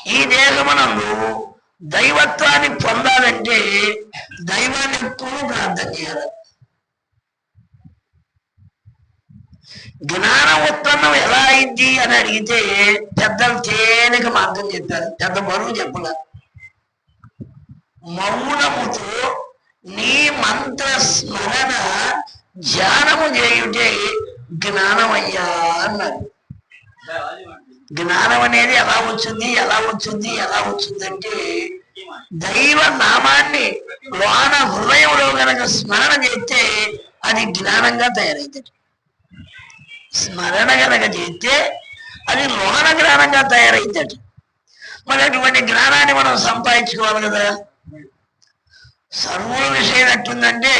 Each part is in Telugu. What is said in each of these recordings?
ఈ దేహమునందు దైవత్వాన్ని పొందాలంటే దైవాన్ని ఎప్పుడూ ప్రార్థన చేయాలి. జ్ఞానం ఉత్పన్నం ఎలా అయింది అని అడిగితే పెద్దలు తేలిక మార్గం చెప్పారు, పెద్ద బరువు చెప్పలే. మౌనముతో నీ మంత్ర స్మరణ ధ్యానము చేయుటే జ్ఞానమయ్యా అన్నారు. జ్ఞానం అనేది ఎలా వచ్చిందంటే దైవ నామాన్ని లోన హృదయంలో గనక స్మరణ చేస్తే అది జ్ఞానంగా తయారైతుంది. స్మరణ గనక చేస్తే అది లోన జ్ఞానంగా తయారైతుంది. మరి అటువంటి జ్ఞానాన్ని మనం సంపాదించుకోవాలి కదా. సర్వుల విషయం ఎట్టుందంటే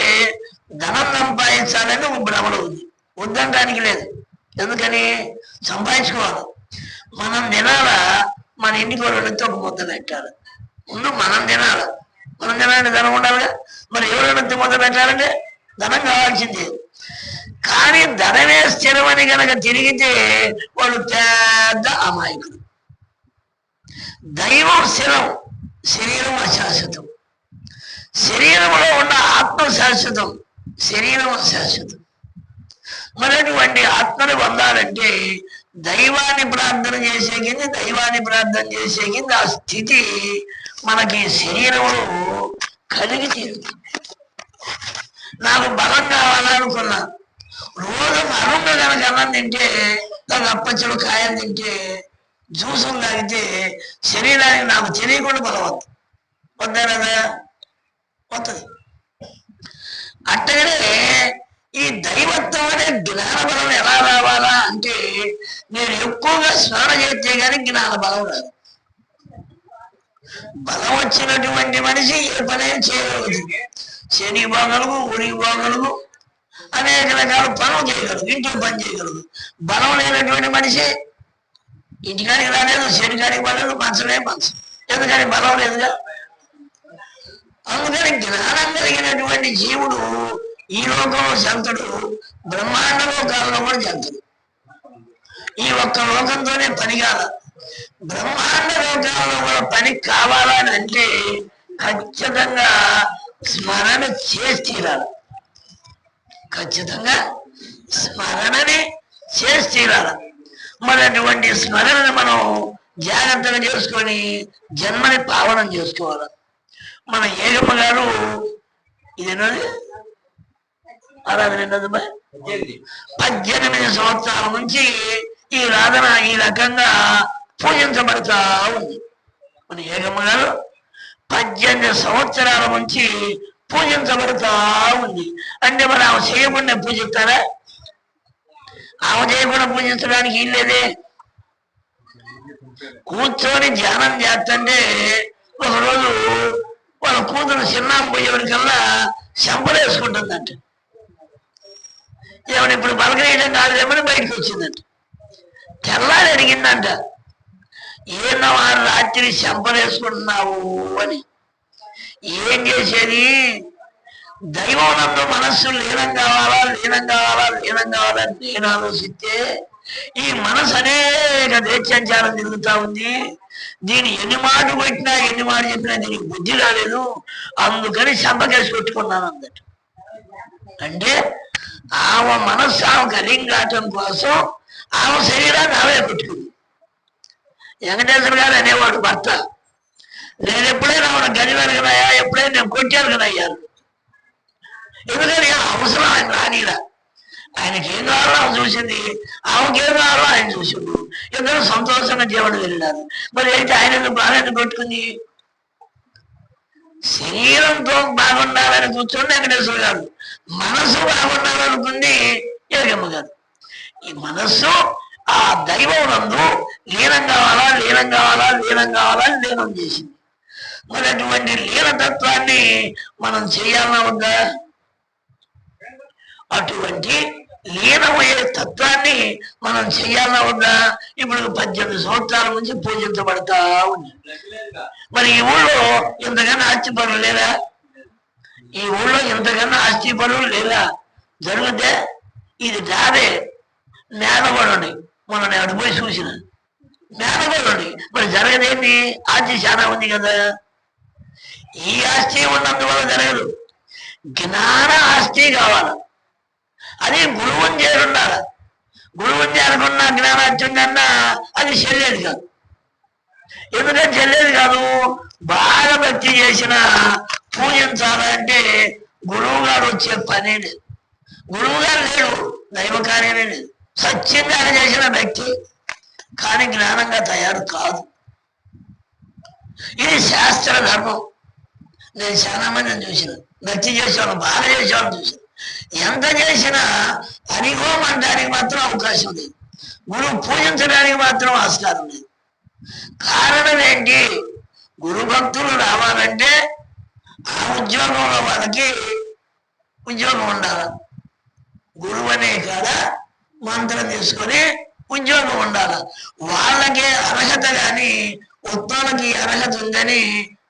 ధనం సంపాదించాలని భ్రమలు ఉంది, వద్దంటానికి లేదు. ఎందుకని సంపాదించుకోవాలి. మనం తినాలా, మన ఇంటికి వాళ్ళతో ఒక ముద్ద పెట్టాలి. ముందు మనం తినాలి, మనం తినాలంటే ధనం ఉండాలిగా. మరి ఎవరైనా ముద్ద పెట్టాలంటే ధనం కావాల్సిందే. కానీ ధనమే స్థిరమని కనుక తిరిగితే వాళ్ళు పెద్ద అమాయకులు. దైవం స్థిరం, శరీరం అశాశ్వతం. శరీరంలో ఉన్న ఆత్మ శాశ్వతం, శరీరం అశాశ్వతం. మరి అటువంటి ఆత్మను పొందాలంటే దైవాన్ని ప్రార్థన చేసే ఆ స్థితి మనకి శరీరంలో కలిగి తీరుతుంది. నాకు బలం కావాలనుకున్నా, రోజు అరుంగ కనుక అన్నం తింటే, నాకు అప్పచ్చుడు కాయలు తింటే, జ్యూసులు తాగితే శరీరానికి నాకు తెలియకుండా బలం వస్తుంది. వద్దా కదా, వస్తుంది. అట్టగానే ఈ దైవత్వం అనే జ్ఞాన బలం ఎలా రావాలా అంటే నేను ఎక్కువగా స్నాన చేస్తే కానీ జ్ఞాన బలం రాదు. బలం వచ్చినటువంటి మనిషి ఏ పని చేయగలుగుతుంది. శని పోగలుగు, ఊరికి పోగలుగు, అనేక రకాల పనులు చేయగలదు, ఇంటికి పని చేయగలదు. బలం లేనటువంటి మనిషి ఇంటికాడికి రాలేదు, శనికాడికి పోలేదు, మంచమే మంచం. ఎందుకని బలం లేదుగా. అందుకని జ్ఞానం కలిగినటువంటి జీవుడు ఈ లోకంలో శాంతుడు, బ్రహ్మాండ లోకాల్లో కూడా శాంతుడు. ఈ ఒక్క లోకంతోనే పని కాల, బ్రహ్మాండ లోకాల్లో కూడా పని కావాలని అంటే ఖచ్చితంగా స్మరణ చేసి తీరాలి. ఖచ్చితంగా స్మరణని చేసి తీరాలి. మరి అటువంటి స్మరణని మనం జాగ్రత్తగా చేసుకొని జన్మని పావనం చేసుకోవాలి. మన ఏగమ్మ గారు ఇదేనది ఆరాధన 18 సంవత్సరాల నుంచి ఈ రాధన ఈ రకంగా పూజించబడతా ఉంది. మన ఏగమ్మ గారు 18 సంవత్సరాల నుంచి పూజించబడతా ఉంది. అంటే మరి ఆమె చేయకుండా పూజిస్తారా? ఆమె చేయకుండా పూజించడానికి ఇల్లేదే. కూర్చొని ధ్యానం చేస్తుంటే ఒకరోజు వాళ్ళ కూతురు చిన్నాం పోయేవాడికల్లా చెంపలేసుకుంటుందంట. ఏమన్నా ఇప్పుడు బలకరేయడం కాలేదేమని బయటకు వచ్చిందంట. తెల్లారి అడిగిందంట, ఏమన్నా వారు రాత్రి చెంపలేసుకుంటున్నావు అని. ఏం చేసేది, దైవం నందు మనస్సు లీనం కావాలని నేను ఆలోచిస్తే ఈ మనసు అనేక దేశాంచారం తిరుగుతా ఉంది. దీన్ని ఎన్ని మాట పెట్టినా ఎన్ని మాట చెప్పినా దీనికి బుద్ధి రాలేదు, అందుకని చెంపకేసి కొట్టుకున్నాను అందట. అంటే ఆమె మనస్సు ఆమె కలింగాటం కోసం ఆమె శరీరాన్ని ఆమె పెట్టుకుంది. వెంకటేశ్వర గారు అనేవాడు భర్త, నేను ఎప్పుడైనా ఆమె గది వెనకనయ్యా, ఎప్పుడైనా నేను కొట్టాను కదయ్యాను. ఎందుకని అవసరం ఆయన రానిలా. ఆయనకి ఏం కావాలో ఆమె చూసింది, ఆమెకేం కావాలో ఆయన చూసిండు. ఇద్దరు సంతోషంగా జీవనం వెళ్ళినారు. మరి అయితే ఆయన బాగా పెట్టుకుంది. శరీరంతో బాగుండాలని కూర్చోండి వెంకటేశ్వర గారు, మనసు బాగుండాలనుకుంది ఏగమ్మ గారు. ఈ మనస్సు ఆ దైవం నందు లీనం కావాలా లీనం చేసింది. మరి అటువంటి లీనతత్వాన్ని మనం చేయాలన్నా వద్దా? అటువంటి లీనమయ్యే తత్వాన్ని మనం చేయాలన్నా వద్దా? ఇప్పుడు 18 సంవత్సరాల నుంచి పూజించబడతా ఉంది. మరి ఈ ఊళ్ళో ఇంతకన్నా ఆస్తిపరులు లేదా? జరిగితే ఇది దాదే నేలబడి మొన్న నేను పోయి చూసిన మేనగోళ్ళని మరి జరగదేంటి? ఆస్తి చాలా ఉంది కదా. ఈ ఆస్తి ఉన్నందువల్ల జరగదు. జ్ఞాన ఆస్తి కావాలి. అది గురువుని చేరుండాలి. గురువుని చేరకున్న జ్ఞానార్జునన్నా అది చెల్లేది కాదు. ఎందుకంటే చెల్లేది కాదు. బాగా భక్తి చేసిన పూజించాలంటే గురువు గారు వచ్చే పనే లేదు. గురువు గారు లేడు, దైవ కార్యమే లేదు. సత్యంగా చేసిన వ్యక్తి కానీ జ్ఞానంగా తయారు కాదు. ఇది శాస్త్ర ధర్మం. నేను చాలా మందిని చూసిన, భక్తి చేసేవాళ్ళు, బాగా చేసేవాళ్ళు చూసిన. ఎంత చేసినా హరిహోమంటానికి మాత్రం అవకాశం లేదు. గురువు పూజించడానికి మాత్రం ఆస్కారం లేదు. కారణం ఏంటి? గురు భక్తులు రావాలంటే ఆ ఉద్యోగంలో వాళ్ళకి ఉద్యోగం ఉండాలి. గురువు అనే కాడ మంత్రం తీసుకొని ఉద్యోగం ఉండాలి. వాళ్ళకి అర్హత కానీ ఉత్తములకి అర్హత ఉందని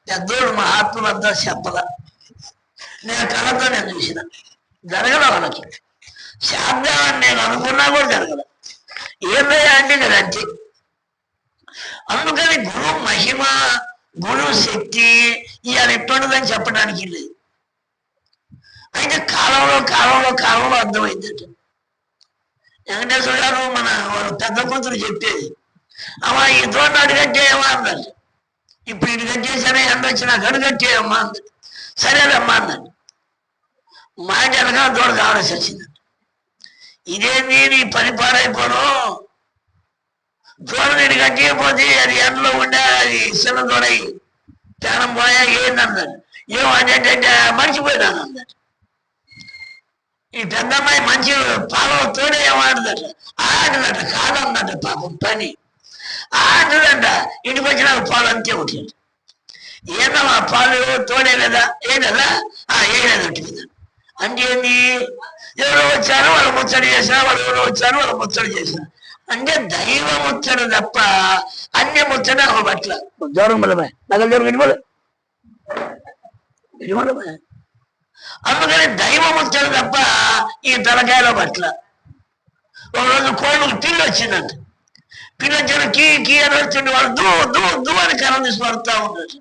పెద్దోడు మహాత్ములంతా చెప్పల. నేను కళతో నేను చూసిన, జరగల వాళ్ళకి. శాబ్దాన్ని నేను అనుకున్నా కూడా జరగల. ఏమయ్యా అంటే కదా అంతే. అందుకని గురువు మహిమ, గురువు శక్తి ఇవాళ ఎప్పుడుదని చెప్పడానికి లేదు. అయితే కాలంలో అర్థమైందట. వెంకటేశ్వర గారు మన పెద్ద కూతురు చెప్పేది, అమ్మా ఈ తోట అడుగట్టేయమ్మా అన్నట్టు. ఇప్పుడు ఇటు కట్టేసరే ఎండ వచ్చినా అడుగట్టేయమ్మా అన్నట్టు. సరేనమ్మా అన్నట్టు. మాట వెనకాల తోట కావాల్సి వచ్చిందంట. ఇదేంది నీ పని పాడైపోవడం, తోట నేను కట్టేయకపోతే అది ఎండలో ఉండే అది చిన్న తోడై ప్రాణం పోయా ఏందన్నాడు. ఏమో అదేంటంటే మర్చిపోయినాను అన్నట్టు. ఈ పెద్దమ్మాయి మంచి పాలు తోడే ఏమాడదట, ఆడదట, కాదన్నట పాపం పని ఆడదంట. ఇంటికి వచ్చిన పాలు అంతే ఉంటుంది. ఏదమ్మా పాలు తోడే లేదా? ఏదదా? ఏలేదు ఉంటుంది. అంటే ఏంది? ఎవరో వచ్చారు వాళ్ళు ముచ్చడి చేసినా, వాళ్ళు ఎవరో వచ్చారు వాళ్ళు ముచ్చడి చేసినా. అంటే దైవ ముచ్చడు తప్ప అన్య ముచ్చట ఒక పట్ల జ్వరం బలమే నగలు జ్వరం విడిపోలే. అందుకని దైవ ముచ్చడు తప్ప ఈ తలకాయల పట్ల. ఒకరోజు కోళ్ళకు పిల్లి వచ్చిందంట. పిల్లి వచ్చిన కీ అని వస్తుండే వాళ్ళు దూ అని కరం తీసి పడుతూ ఉండదు.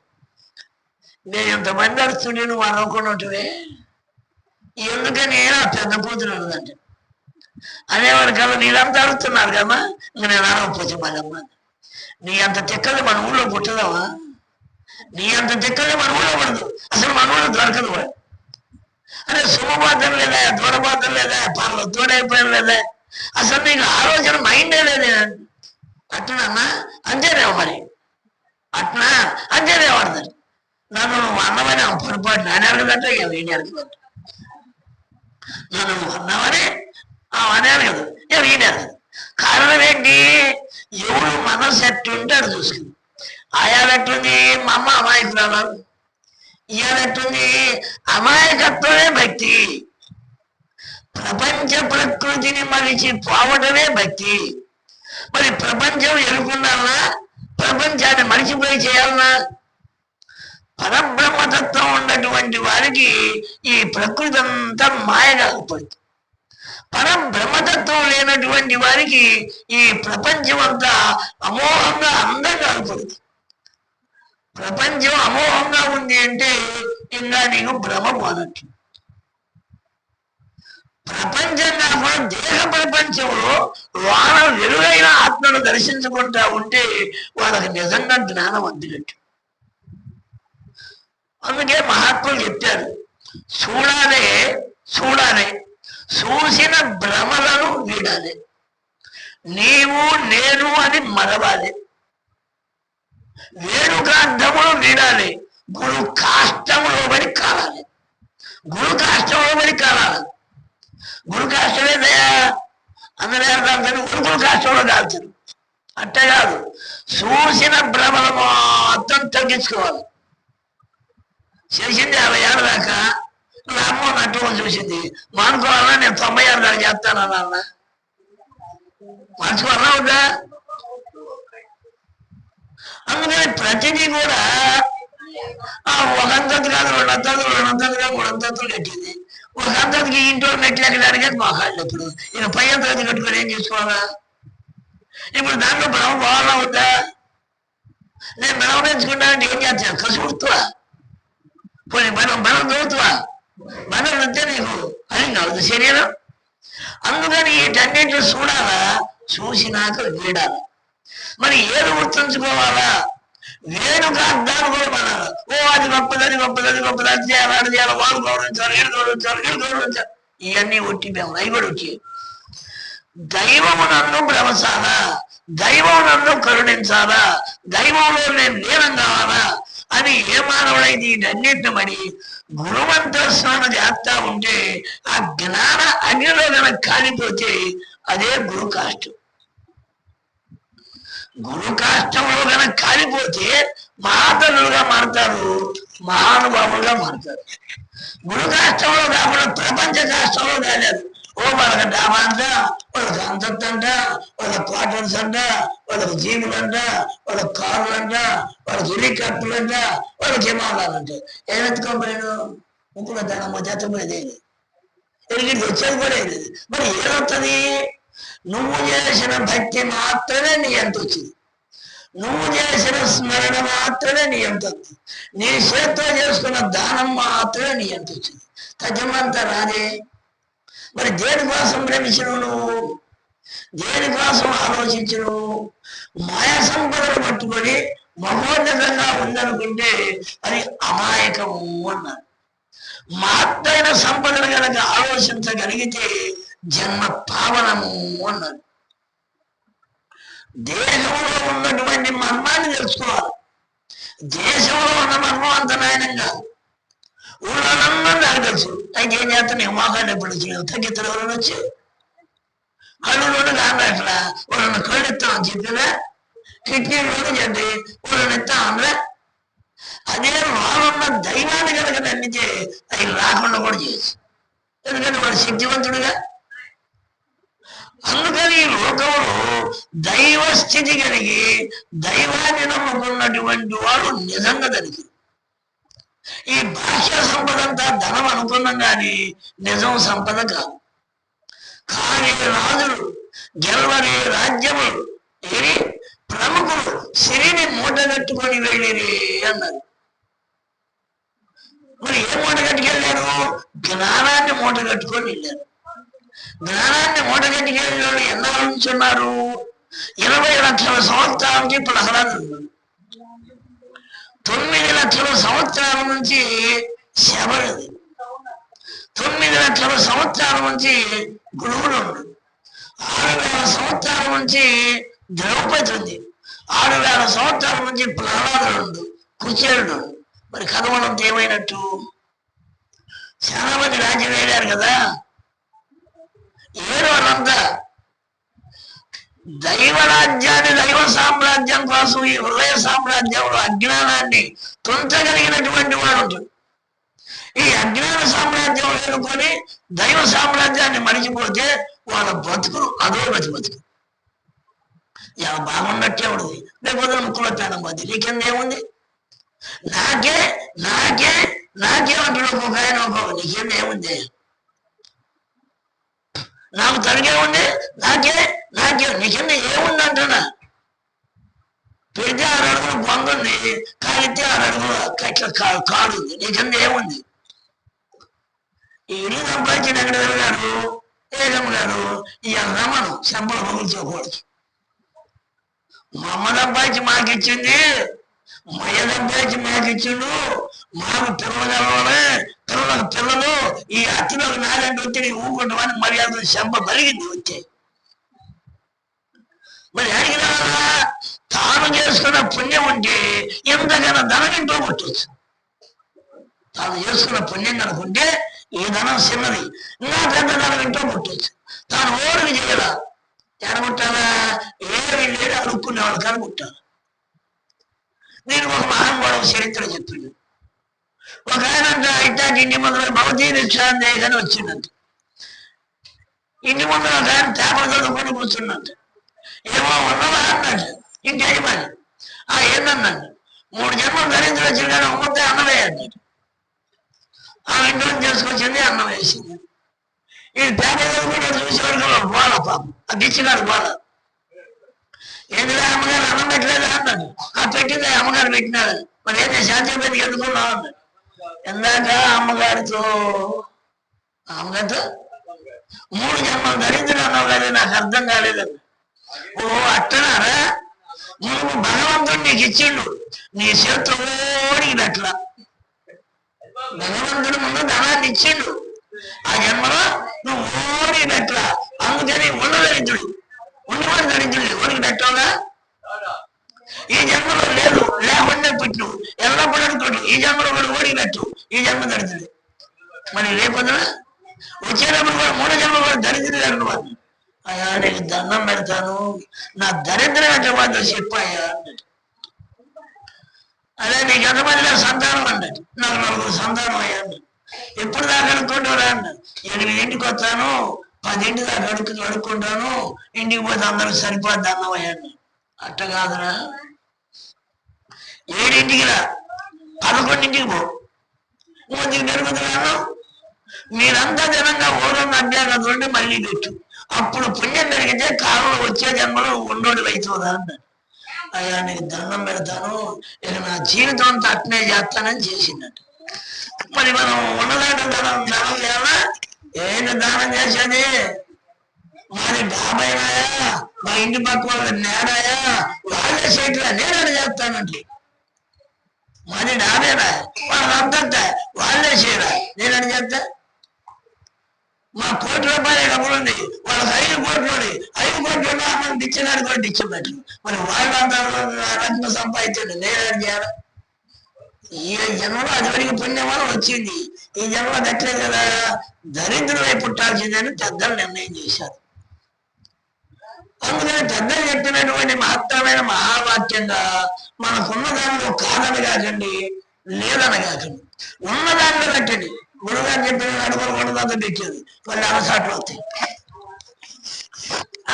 నేను ఎంతమంది అడుస్తుండే నువ్వు అనుకున్నట్టువే. ఎందుకని ఆ పెద్ద కూతురు అన్నదంట. అనేవాడు కదా, నీళ్ళంతా అడుగుతున్నారు కదమ్మా, ఇంకా నేను అనకపోతే మళ్ళమ్మా, నీ అంత తిక్కలు మన ఊళ్ళో పుట్టదమ్మా, నీ అంత తిక్కలు మన ఊళ్ళో పడదు, అసలు మన ఊళ్ళో దొరకదు వాడు. అరే శుభబాధం లేదా, దూరబాధం లేదా, పనులు తోడైపోయాం లేదా, అసలు నీకు ఆలోచన మైండే లేదే. అట్లనమ్మా అంతేనేమో మరి, అట్నా అంతేనేమో అడతారు. నన్ను నువ్వు అన్నమని పొరపాటు నాని అడగదంటే ఇక వీడి అడగదంట. నన్ను నువ్వు అన్నావని అనే అడగదు, ఇక వీడి అడగదు. కారణం ఏంటి? ఎవరు మనసు ఎట్టుంటే అది చూసుకుంది. ఆయాలెట్టుంది, మా అమ్మ అమాయకురాలు, ఇయాలెట్టుంది అమాయకత్వమే భక్తి. ప్రపంచ ప్రకృతిని మలిచి పోవటమే భక్తి. మరి ప్రపంచం ఎరుకున్నానా? ప్రపంచాన్ని మరిచిపోయి చేయాలన్నా? పరబ్రహ్మతత్వం ఉన్నటువంటి వారికి ఈ ప్రకృతి అంతా మాయగా పడుతుంది. పరబ్రహ్మతత్వం లేనటువంటి వారికి ఈ ప్రపంచం అంతా అమోఘంగా అందంగా పడుతుంది. ప్రపంచం అమోఘంగా ఉంది అంటే ఇంకా నీకు భ్రమ పోనట్టు. ప్రపంచం కాకుండా దేహ ప్రపంచంలో వాళ్ళ వెలుగైన ఆత్మను దర్శించుకుంటా ఉంటే వాళ్ళకి నిజంగా జ్ఞానం అందినట్టు. అందుకే మహాత్ములు చెప్పారు, చూడాలి చూసిన భ్రమలను వీడాలి, నీవు నేను అని మరవాలి, వేణుకాష్టములు వీడాలి, గురు కాష్టములో పడి కాలాలి. గురు కాష్టంలో పడి కాలాలి. గురు కాష్టమే దయా అందరూ గురుకుల కాష్టంలో కాల్చారు. అట్టే కాదు, చూసిన భ్రమలు మొత్తం తగ్గించుకోవాలి. చేసింది 50 ఏళ్ళ దాకా రామ్మోహన్ అట్టమని చూసింది, మానుకోవాలన్నా నేను 90 ఏళ్ళ దాకా చేస్తానన్నా, మార్చుకోవాలన్నా వద్దా? అందుకని ప్రతిదీ కూడా ఒక అంతస్తు కాదు, 2 అంతస్తులు, 2 అంతస్తులు కాదు, 3 అంతస్తులు కట్టింది. ఒక అంతస్తుకి ఇంట్లో మెట్లు ఎక్కడానికి మాట్లాడలేదు. ఇప్పుడు ఇక పై అంతస్తు కట్టుకొని ఏం చేసుకోవాలా? ఇప్పుడు దాంట్లో భ్రమ పోవాలా వద్దా? నేను భ్రమ పెంచుకుంటానంటే ఏం చేస్తాను? కసుడుతువా? పోనీ బలం చదువుతువా? బలం వద్దే నీకు అని నవ్వుతుంది శరీరం. అందుకని వీటన్నింటిని చూడాలా, చూసినాక వీడాలి. మరి ఏది గుర్తుంచుకోవాలా? వేణుక అర్థాలు కూడా మనాలి. ఓ అది గొప్పదని గొప్పదని గొప్పది, అది చేయాలి, అది చేయాలి, వాళ్ళు గౌరవించాలి, వీడు గౌరవించాలి, వీడు గౌరవించాలి. ఇవన్నీ ఒట్టి మేము అవి కూడా వచ్చి దైవము నన్ను భ్రమసాలా, దైవం నన్ను కరుణించాలా, దైవంలో నేను లీనం కావాలా అని ఏ మానవుడైతే వీటన్నిటిని మరి గురువంత స్నానం చేస్తా ఉంటే ఆ జ్ఞాన అగ్నిలో కనుక కాలిపోతే అదే గురు కాష్టం. గురు కాష్టంలో కనుక కాలిపోతే మహాతనులుగా మారుతారు, మహానుభావులుగా మారుతారు. గురు కాష్టంలో కాకుండా ప్రపంచ కాష్టంలో కాలేదు. ఓ వాళ్ళకి డాబా అంట, వాళ్ళకి అంతస్తు అంట, వాళ్ళకి క్వార్టర్స్ అంట, వాళ్ళకి జీవులు అంట, వాళ్ళకి కార్లు అంట, వాళ్ళకి హెలికాప్టర్లు అంట, వాళ్ళకి విమానాలు అంటే ఏమెత్తుకోపోయాడు? ముక్కుల ధనమ్మ చేతపోయేది ఎరిగి వచ్చేది కూడా ఏది. మరి ఏమవుతుంది? నువ్వు చేసిన భక్తి మాత్రమే నీ ఎంత వచ్చింది, నువ్వు చేసిన స్మరణ మాత్రమే నీ ఎంత వచ్చింది, నీ చేతితో చేసుకున్న దానం మాత్రమే నీ ఎంత వచ్చింది. తజమంతా రాదే. మరి దేనికోసం భ్రమించను నువ్వు? దేనికోసం ఆలోచించను? మాయా సంపదను పట్టుకొని మహోన్నతంగా ఉందనుకుంటే అది అమాయకము అన్నారు. మాత్రైన సంపదను కనుక ఆలోచించగలిగితే జన్మ పావనము అన్నారు. దేశంలో ఉన్నటువంటి మర్మాన్ని తెలుసుకోవాలి. దేశంలో ఉన్న మర్మం అంత నాయనంగా ఊళ్ళోనన్నా నాకు తెలుసు. అయితే ఏం చేస్తా నీకు మోకాళ్ళు ఎప్పుడు వచ్చినావు? తగ్గిద్దరు ఎవరైనా వచ్చి కళ్ళులోనే కానట్లా వాళ్ళని కళ్ళు ఇస్తామని చెప్పినా, కిడ్నీలోనే చెప్పి వాళ్ళని ఇస్తామన్నా. అదే వాళ్ళున్న దైవాన్ని కనుక నమ్మితే అవి రాకుండా కూడా చేయొచ్చు. ఎందుకంటే వాడు శక్తివంతుడుగా. అందుకని ఈ లోకంలో దైవ స్థితి కలిగి దైవాన్ని నమ్ముకున్నటువంటి వాడు నిజంగా దానికి ఈ బాహ్య సంపద అంతా ధనం అనుకున్నాం కానీ నిజం సంపద కాదు. కానీ రాజులు గెలవని రాజ్యములు ఏమి ప్రముఖులు సిరిని మూట కట్టుకొని వెళ్ళిరి అన్నారు. మరి ఏ మూట కట్టుకెళ్ళారు? జ్ఞానాన్ని మూట కట్టుకొని వెళ్ళారు. జ్ఞానాన్ని మూట కట్టుకెళ్ళిన వాళ్ళు ఎన్నాళ్ళ నుంచి ఉన్నారు? 20 లక్షల సంవత్సరాల నుంచి ప్రహ్లాదుడు, 9 లక్షల సంవత్సరాల నుంచి శబరిది, 9 లక్షల సంవత్సరాల నుంచి గురువులు, 6,000 సంవత్సరాల నుంచి ద్రౌపది ఉంది, 6,000 సంవత్సరాల నుంచి ప్రహ్లాదుడు, కుచేరుడు. మరి కథవడంతో ఏమైనట్టు? చాలా మంది రాజ్యం వెళ్ళారు కదా. ఏడు వాళ్ళంతా దైవరాజ్యాన్ని, దైవ సామ్రాజ్యం కోసం ఈ హృదయ సామ్రాజ్యంలో అజ్ఞానాన్ని తుంచగలిగినటువంటి వాడు ఉంటుంది. ఈ అజ్ఞాన సామ్రాజ్యం ఎన్నుకొని దైవ సామ్రాజ్యాన్ని మరిచిపోతే వాళ్ళ బతుకులు అదో బతుకు. ఇలా బాగున్నట్టే ఉండదు. లేకపోతే ముక్కులో పేడం పోతే నీకెందేముంది? నాకే నాకే నాకే అంటున్నావు. ఒక ఆయన నీకేందేముంది? నాకు తనకే ఉంది, నాకే నాకే నీకెంత ఏముంది అంటున్నా. పెడితే 6 అడుగులు పొందుంది, కాలితే 6 అడుగులు కట్ల కాడు ఉంది, నీకెంత ఏముంది? ఈ ఇల్లు సంపాదించిన ఎక్కడ వెళ్ళాడు? ఏగం గారు ఈ రమను శంపలు పగుల్చుకోకూడదు. మా అమ్మ సంపాదించి మాకిచ్చింది, మయ సంపాదించి మాకిచ్చిండు, మాకు పిల్లలు కలవాలి, పిల్లలకు పిల్లలు, ఈ అత్తిలోకి నాలంటే వచ్చి నీ ఊరుకుంటామని మర్యాద శంప కలిగింది వచ్చే. మరి అడిగిన తాను చేసుకున్న పుణ్యం ఉంటే ఎంతకైనా ధనం ఇంట్లో కొట్టవచ్చు. తాను చేసుకున్న పుణ్యం కనుకుంటే ఈ ధనం చిన్నది, ఇంకా పెద్ద ధనం ఇంట్లో కొట్టవచ్చు. తాను ఓడికి చేయాల ఎడగొట్టాలా? ఏమి లేడు అడుక్కునేవాడు కానీ కొట్టాలి. నేను ఒక మహానుభావుడు చరిత్ర చెప్పిండు. ఒక ఆయన ఇట్లాంటి ఇంటి ముందు భవతీ నిక్షాంత అని వచ్చిందంట. ఇంటి ముందు ఒక ఆయన పేపర్ చదువుకొని కూర్చున్నట్టు. ఏమో ఉన్నవా అన్నట్టు ఇంటి యజమాని. ఏందన్నాడు? 3 జన్మలు ధరించి వచ్చింది కానీ అమ్మతే అన్నమే అన్నట్టు. ఆ ఇంట్లో చేసుకొచ్చింది, అన్నం వేసింది. ఈ పేపర్ చదువుకుంటే చూసేవాడికి పోలా పాపం, ఆ బిచ్చిగాడు పోలా. ఏంటిదా అమ్మగారు అన్నం పెట్టలేదా అన్నాడు. ఆ పెట్టింది అమ్మగారు పెట్టినాడు. మరి ఏంటి శాంతి పెట్టి ఎందుకున్నావు అన్నాడు. ఇందాక అమ్మగారితో 3 జన్మలు దరిద్రులు అన్నావు కదా, నాకు అర్థం కాలేదండి. ఓ అట్టనారా, నువ్వు భగవంతుడు నీకు ఇచ్చిండు, నీ చేతితో ఓడినట్ల భగవంతుడు ముందు ధనాన్ని ఇచ్చిండు, ఆ జన్మలో నువ్వు ఓడినట్ల. అందుకని ఉన్న దరిద్రుడు, ఉన్నవాడు దరిద్రుడు ఓడికి పెట్టవుగా. ఈ జన్మలో లేదు, లేకుండా పెట్టు, ఎల్లప్పుడూ అనుకోండి ఈ జన్మలో కూడా ఓడికి పెట్టు, ఈ జన్మ దరిద్రుడు. మరి రేపొద్దున వచ్చేటప్పుడు కూడా 3 జన్మలు కూడా దరిద్రుడు అన్నవాడు. అయ్యా నీకు దండం పెడతాను, నా దరిద్రం అంటే మాత్రం చెప్పాయా అన్నట్టు. అదే నీకు ఎంతమందిలో సంతానం అన్నట్టు. నాకు 4 సంతానం అయ్యా అన్నట్టు. ఎప్పుడు దాకా అడుక్కుంటారా అన్నాడు. 8 వస్తాను, 10 దాకా అడుక్కుంటాను, ఇంటికి పోతే అందరూ సరిపోద్ది అన్నమయ్యా అన్నాడు. అట్ట కాదురా, 7 రా, 11 పో, ఇంకొంచెం పెరుగుతున్నాను. మీరంతా జనంగా ఓడన్న అభ్యాసం ఉంటే మళ్ళీ పెట్టు, అప్పుడు పుణ్యం పెరిగితే కాలంలో వచ్చే జన్మలో ఉండోడు అవుతుందా అన్నాడు. అయ్యా నీకు దండం పెడతాను, ఇక నా జీవితం అంతా అట్నే చేస్తానని చేసిందట. మరి మనం ఉన్నదాంట్లో దానం చేయాలా? ఏంటి దానం చేసేది? మాది డాబాయినాయా, మా ఇంటి పక్క వాళ్ళ నేడాయా, వాళ్ళే చేయట్లా, నేనే చేస్తానంటే. మాది డాబేనా, వాళ్ళంతా వాళ్ళే చేయరా, నేనని చేస్తా. మా 1 కోటి రూపాయలు డబ్బులు ఉంది, వాళ్ళకి 5 కోట్లు 5 కోట్లు మనం ఇచ్చినాడు కూడా ఇచ్చినట్టు. మరి వాళ్ళంతా రత్న సంపాదించండి, నేనేం చేయాలి? ఈ జన్మలో అదివరకు పుణ్యమని వచ్చింది, ఈ జన్మ దట్టలేదు కదా, దరిద్రులై పుట్టాల్సిందని పెద్దలు నిర్ణయం చేశారు. అందుకని పెద్దలు చెప్పినటువంటి మహత్తరమైన మహావాక్యంగా మనకున్న దానిలో కాదని కాకండి, లేదని కాకండి, ఉన్న దానిలో కట్టండి. గురుగారు చెప్పిన నడుమలు ఉండదంతా పెట్టేది, మళ్ళీ అలసాట్లు వస్తాయి.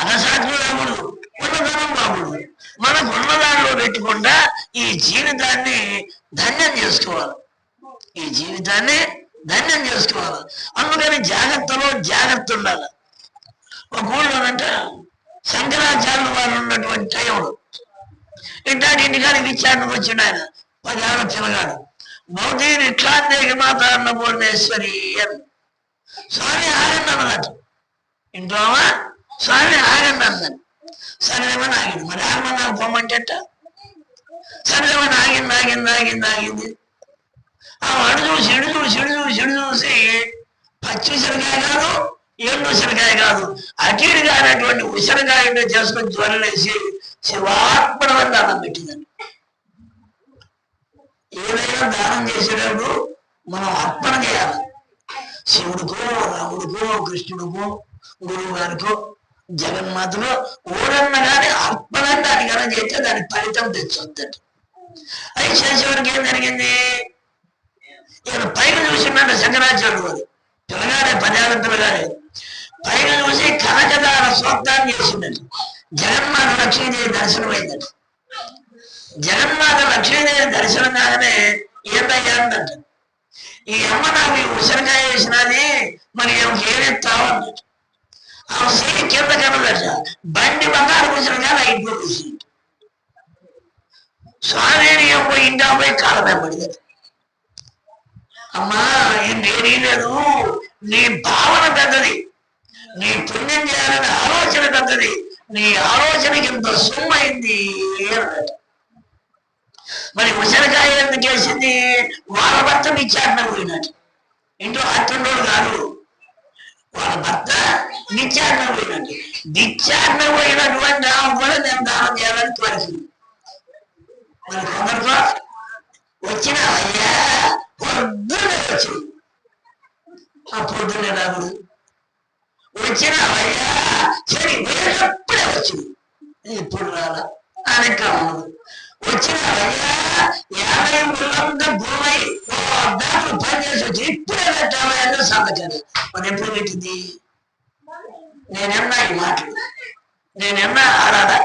అలసాట్లు రాకూడదు, ఉన్నదనం రాకూడదు. మనకు ఉన్నదానిలో పెట్టకుండా ఈ జీవితాన్ని ధన్యం చేసుకోవాలి, ఈ జీవితాన్ని ధన్యం చేసుకోవాలి. అందుకని జాగ్రత్తలో జాగ్రత్త ఉండాలి. ఒక ఊళ్ళోనంట శంకరాచార్యులు వారు ఉన్నటువంటి టైంలో ఇట్లాంటి ఇంటికాడికి విచారణకు వచ్చిండు ఆయన. 10 ఏళ్ళ పిల్లగాడు. భౌతిని ఇట్లాంటి మాత అన్నపూర్ణేశ్వరి అని స్వామి ఆగండి అన్నదట. ఇంట్లోమా స్వామి ఆగండి అన్నది. సరేమని ఆగింది. మరి ఆగమని నాకు పోమంటేట. సరేమని ఆగింది. ఆ అడు చూసి పచ్చి ఉసిరికాయ కాదు, ఎండు ఉసిరికాయ కాదు, అటీడుగా అనేటువంటి ఉసిరికాయ చేసుకొని జ్వరలేసి శివార్పణ వల్ల అన్నం పెట్టిందండి. ఏదైనా దానం చేసేటప్పుడు మనం అర్పణ చేయాలి. శివుడికో, రాముడికో, కృష్ణుడికో, గురువు గారికో, జగన్మాతలో ఓడన్న కానీ అర్పణ దానికన్నా చేస్తే దాని ఫలితం తెచ్చొద్దండి. అది చేసేవాడికి ఏం జరిగింది? ఈయన పైకి చూసిందంటే శంకరాచార్యుడు వారు పిల్లగాడే, 10 ఏళ్ళ పిల్లగాడే, పైకి చూసి కనకదార సూక్తాన్ని చేసిందండి. జగన్మాత లక్ష్మీదేవి దర్శనం అయిందండి. జగన్మాత లక్ష్మీదేవి దర్శనం కాగానే ఏమయ్యా అందంట, ఈ అమ్మ నాకు ఈ ఉసిరికాయ వేసినది, మరి ఏమెత్తావు అన్నట్టు. ఆ ఉసిరి కింద కనదట, బండి బంగారు ఉసిరికాయ ఇంట్లో కూర్చుంది. స్వామిని పోయి ఇంటా పోయి కాలమే పడింది. అమ్మా నేనే లేదు, నీ భావన పెద్దది, నీ పుణ్యం చేయాలనే ఆలోచన పెద్దది, నీ ఆలోచనకి ఇంత సొమ్మైంది అన్నట్టు. మరి ఉసిరికాయ ఎందుకు వేసింది? వాళ్ళ భర్త నిత్యాగ్న పోయినట్టు. ఇంట్లో అత్తుండోడు కాదు, వాళ్ళ భర్త నిత్యాగ్న పోయినట్టు. నిత్యాగ్న పోయినటువంటి ఆమె కూడా నేను దానం చేయాలని కోరుతుంది. మరి కొందరితో వచ్చిన అయ్యా పొద్దునే వచ్చింది, ఆ పొద్దునే రాముడు వచ్చిన అయ్యా సరే పోయేటప్పుడే వచ్చింది, ఇప్పుడు రాలా అని కాదు. వచ్చిన అయ్యా 50 ముళ్ళంతా భూమై దాంట్లో పనిచేసి వచ్చి ఇప్పుడే పెట్టామని సంతకాలు. మరి ఎప్పుడు పెట్టింది? నేనన్నా ఈ మాటలు, నేనన్నా ఆడాలా?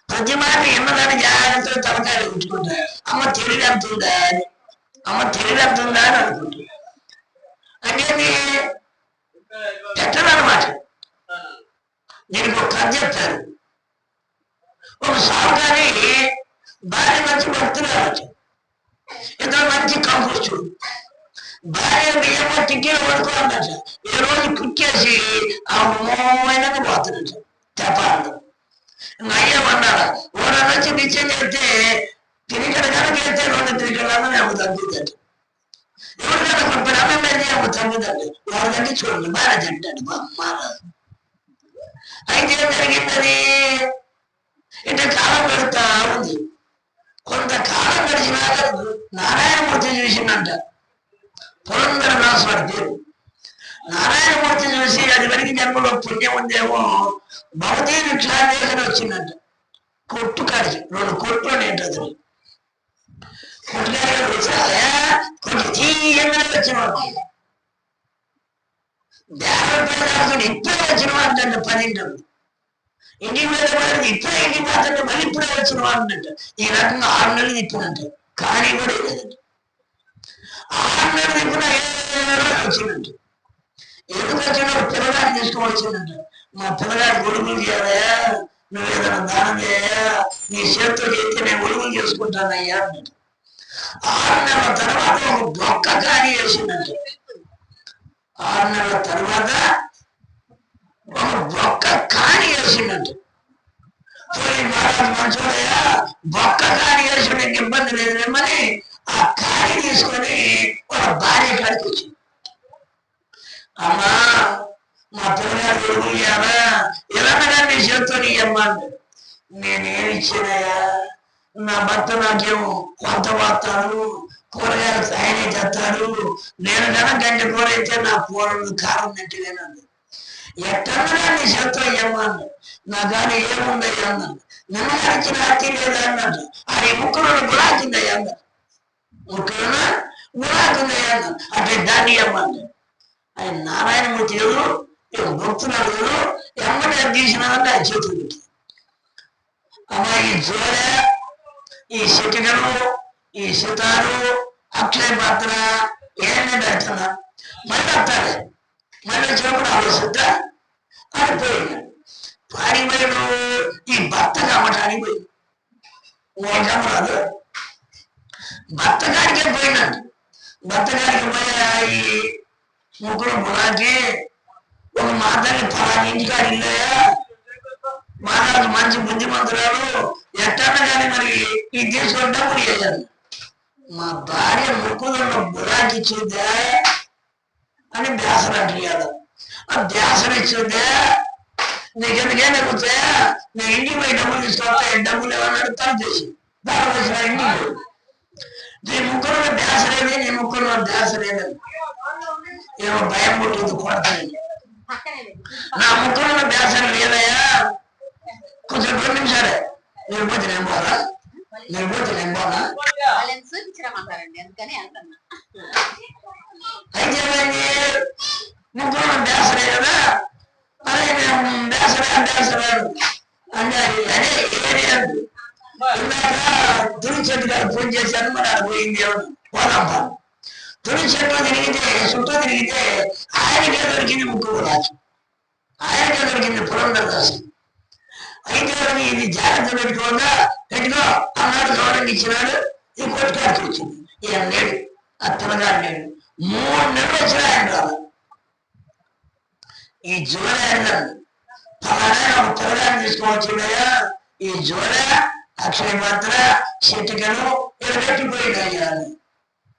ప్రతి మాట ఎన్నదాన్ని జాగ్రత్తగా తలకాయలు ఉంచుకుంటా. అమ్మ తెలివి అంతుందా అని, అమ్మ తెలివి అంతుందా అని అనుకుంటా. అంటే పెట్టదన్నమాట. నేను ఒక కథ చెప్తాను. ఒక సాగుకారి భార్య మంచి భక్తురాలు, ఇతను మంచి కంపోస్టుడు. భార్య బియ్యం టిక్కీలు పడుకోవాలన్నట. ఈ రోజు కుక్కేసి ఆ మోమైనది పోతున్నట తెపాలు. అయ్యమన్నారా వాడు వచ్చి నిత్యం చేస్తే తిరిగడ కనుక వెళ్తే 2 తిరిగడన్నా మేము తగ్గుతాడు. ఎవరు కనుక 30 అన్నం పెడితే మేము తగ్గుతాడు. వాడు తగ్గి చూడండి బాగా తింటాడు మారాదు. అయితే ఏం జరిగిందని ఇట్లా కాలం పెడతా ఉంది. కొంతకాలం గడిచినాక నారాయణమూర్తి చూసిందంట. పురంధరదాసు వాడి పేరు. నారాయణమూర్తి చూసి అది వరకు జన్మలో పుణ్యం ఉందేమో భవతీ విక్షాదేశం వచ్చిందంట. కొట్టు కాడికి 2 కోట్లు ఏంటది కొట్టుకాడికి వచ్చాయా కొంచెం తీయంగా వచ్చిన దేవపేదాసుడు ఇప్పుడే వచ్చిన వాడంట. 10 ఇంటికి మీద ఇప్పుడే ఇంటికి పోతుంటే మళ్ళీ ఇప్పుడే వచ్చిన వాడంట. ఈ రకంగా 6 నెలలు తిప్పినంట. కానీ కూడా లేదంట. 6 నెలలు తిప్పిన 7 నెలలు వచ్చిందంట. ఎందుకు వచ్చినప్పుడు పిల్లగాడిని తీసుకోవచ్చిందంట. మా పిల్లగాడి ఒడుగులు చేయాలయా, నువ్వు ఏదైనా దానం చేయా, నీ చేతితో చేస్తే నేను ఒడుగులు చేసుకుంటానయ్యా అన్నట్టు. 6 నెలల తర్వాత ఒక బొక్క కాని వేసిందంట. 6 నెలల తర్వాత ఒక బొక్క కాని వేసిందంట. పోయి మహారాజు మంచోడయ్యా, బొక్క కాని వేసి నీకు ఇబ్బంది లేదు ఏమని ఆ కాని తీసుకొని వాళ్ళ భార్య కాడికి వచ్చింది. అమ్మా మా పిల్లగారు ఒడుగులు చేయాలా, ఇలాగా నీ చేతితో నీ అమ్మా అంటే నేనేమి ఇచ్చానయ్యా, నా భర్త నాకేమో కొంత పోతాడు, కూరగాయలు ఆయనే చేస్తాడు, నేను కనుక గంట కూర అయితే నా కూరలు కారం తింటలేనండి. ఎట్టన్నా నీ చేతితో ఇవ్వమ్మా అన్నాడు. నా కానీ ఏముందయ్యా అన్నాడు. నిన్న గడిచిన హత్య లేదా అన్నాడు. ఆ ముక్కలను గులాకిందయ్యా అన్నాడు. ముక్కలను గులాకిందయ్యా అన్నాడు. అంటే దాన్ని ఇవ్వమన్నాడు. ఆయన నారాయణమూర్తి ఎవరు, భక్తులు ఎవరు, ఎమ్మటి తీసినారంటే ఆయన చేతులు పెట్టి అమ్మా ఈ జోల, ఈ శటికలు, ఈ సితారు, అక్షయ పాత్ర ఏమేమి పెడుతున్నా మళ్ళీ వస్తాడు. మళ్ళీ వచ్చినప్పుడు ఆలోచిద్దా అని పోయింది. పారిపోయాడు ఈ భర్త కమ్మటానికి పోయింది. కమ్మరాదు భర్త కాడికే పోయినాడు. భర్త కాడికి పోయా ఈ ముగ్గురు ములాకి ఒక మాతని ఫలాని ఇంటికాడ ఇల్లాయా, మహారాజు మంచి బుద్ధిమంతురాలు, ఎట్టన్నా కానీ మరి ఈ తీసుకొని డబ్బులు వేయాలి. మా భార్య ముక్కులో బురాకి ఇచ్చిందా అని బ్యాసర అంటాడు. ఆ బ్యాసర ఇచ్చిందా నీకెందుకే నడుగుతాయా, నేను ఇంటికి పోయి డబ్బులు తీసుకొస్తా, డబ్బులు ఏమన్నా అడుగుతాను చేసి దాని వచ్చిన ఇంటికి నీ ముక్కులో బ్యాసరేది, నీ ముక్కులో బ్యాసరేదని ఏమో భయం పుట్టింది కొడతాయి. నా ముక్కులో బ్యాసర లేదయా, కొంచెం 2 నిమిషాలే నేను పోతే నేను పోరా, నేను పోతే నేను పోనా. అయితే ముగ్గురు బేసరే కదా, అదే మేము బేసరాడు అంటే అదే ఏరియా ఇందాక తుడిచెట్టు గారు ఫోన్ చేశాను. మరి అది పోయింది ఎవరు పోదాం. తుడిచెట్టు తిరిగితే చుట్టూ తిరిగితే ఆయనకే దొరికింది ముగ్గురు రాజు, ఆయనకే దొరికింది పురంధరదాసు. అయితే ఇది జాగ్రత్త పెట్టుకో అన్నాడు. గౌరవం ఇచ్చినాడు. ఈ కొట్టుకాడికి వచ్చింది. ఈయన లేడు, ఆ పిల్లగాడు లేడు. 3 నెలలు వచ్చినా ఆయన రాదు. ఈ జోల అన్నాడు ఫలానా ఒక పిల్లగాడిని తీసుకోవచ్చుడయ్యా, ఈ జోల అక్షయ పాత్ర చిటికలు ఎడబెట్టిపోయినాయ్యా.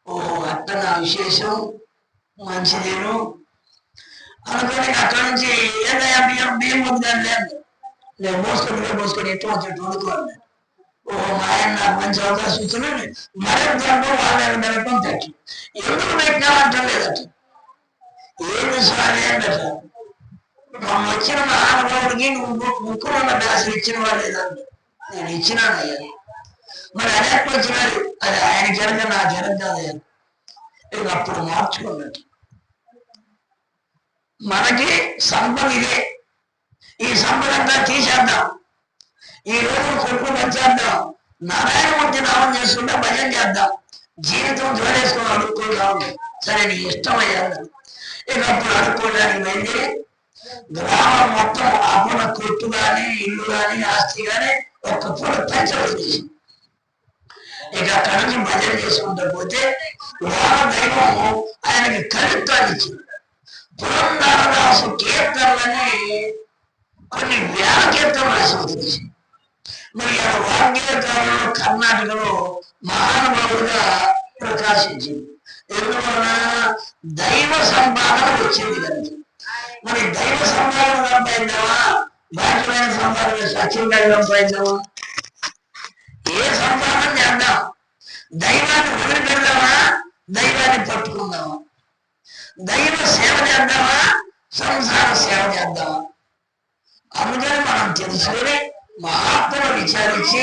ఓహో అట్ట నా విశేషం మంచిదేను అనుకోని అక్కడి నుంచి ఏదయ్యా బియ్యం పొందాను లేదు, నేను మోసుకొని ఎట్లా వచ్చేట్టు వండుకోవాలి. ఓహో మా ఆయన నాకు మంచి అవకాశం ఇచ్చినాడు, మరొక దాంట్లో వాళ్ళని మెరకం తగ్గి ఎందుకు పెట్టినామంటాం లేదట. ఏమి స్వామి ఏంటట, మనం వచ్చిన మహానుభావుడికి నువ్వు ముక్కులో ఉన్న దాసులు ఇచ్చిన వాళ్ళు లేదంట. నేను ఇచ్చినానయ్యా, మరి అది ఎప్పుడు వచ్చినాడు, అది ఆయన జరగ నా జరగ కాదయ్యా. ఇక అప్పుడు మార్చుకున్నట్టు మనకి సంపద ఇదే. ఈ సంపద అంతా తీసేద్దాం, ఈ రోజు కొట్టు పంచేద్దాం, నారాయణమూర్తి నామం చేసుకుంటే భజన చేద్దాం, జీవితం జోడేసుకొని అడుక్కుందాం. సరే నీ ఇష్టం అయ్యాను. ఇక అప్పుడు అడుక్కోవడానికి వెళ్ళి గ్రామం మొత్తం అప్పుడ కొట్టు కానీ ఇల్లు కానీ ఆస్తి కానీ ఒక్క పూట పంచవతి ఇక అక్కడి నుంచి భజన చేసుకుంటూ పోతే లోన దైవం ఆయనకి కవిత్వాన్ని ఇచ్చింది. పురంధరదాసు కీర్తనలని కొన్ని వేల కీర్తనలు రాసి వదిలేసి మరి ఆ వాగ్యకాలంలో కర్ణాటకలో మహానుభావుడుగా ప్రకాశించింది. ఎందువలన దైవ సంపాదన వచ్చింది కనుక. మరి దైవ సంపాదన సంపాదిద్దామా, బాహ్యమైన సంపాదన సత్యంగా సంపాదిద్దామా? ఏ సంపాదన చేద్దాం? దైవాన్ని వదిలిపెడదామా, దైవాన్ని పట్టుకుందామా? దైవ సేవ చేద్దామా, సంసార సేవ చేద్దామా? అందుకని మనం తెలుసుకొని మహాత్మను విచారించి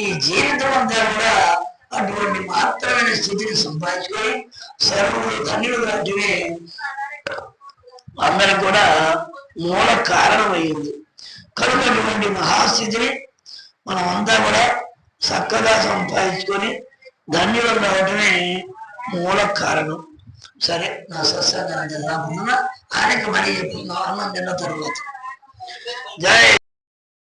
ఈ జీవితం అంతా కూడా అటువంటి మాత్రమైన స్థితిని సంపాదించుకొని సర్వుడు ధన్యుడు లాంటివి అందరూ కూడా మూల కారణమైంది. కనుక అటువంటి మహాస్థితిని మనం అంతా కూడా చక్కగా సంపాదించుకొని ధన్యుడు రావటమే మూల కారణం. సరే, నా సత్సంగాన్ని రాకుండా ఆయనకు మళ్ళీ చెప్పుకున్నాం అన్నం తిన్న తర్వాత. జై